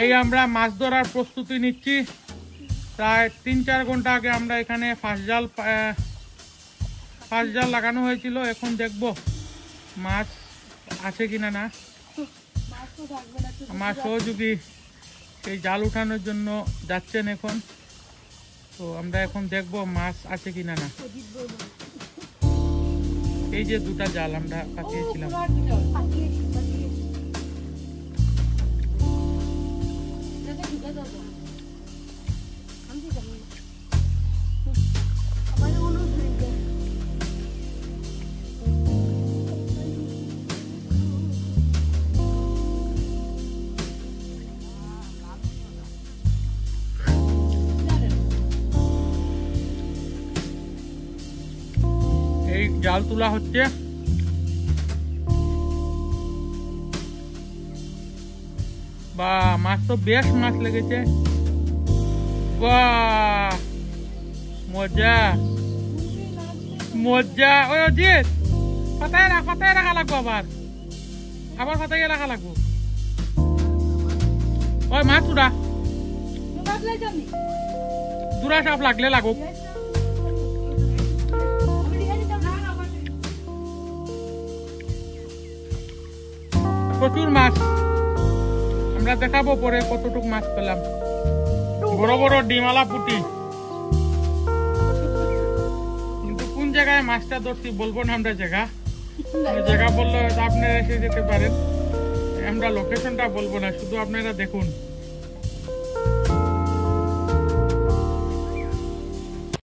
এই আমরা মাছ ধরার প্রস্তুতি নিচ্ছি। প্রায় 3-4 ঘন্টা আগে আমরা এখানে ফাঁস জাল লাগানো হয়েছিল। এখন দেখব মাছ আছে কিনা না। আমার সহযোগী এই জাল উঠানোর জন্য যাচ্ছেন এখন, তো আমরা এখন দেখব মাছ আছে কিনা না। এই যে 2টা জাল আমরা পাঠিয়েছিলাম। এই জাল তোলা হচ্ছে। বা মাছ তো বেশ মাছ লেগেছে। বাহ মজা মজা। ওই অজিত ফাটাই রাখা লাগবো, আবার ফাটাইয়া রাখা লাগবো। ওই মাছ দুরা সাপ লাগলে লাগুক। প্রচুর মাছ, আমরা দেখাবো পরে কতটুকু মাছ পেলাম। বড় বড় ডিমালা পুঁটি, কিন্তু কোন জায়গায় মাছটা ধরছি বলবো না আমরা। জায়গা বললে আপনারা এসে যেতে পারেন, আমরা লোকেশনটা বলবো না, শুধু আপনারা দেখুন।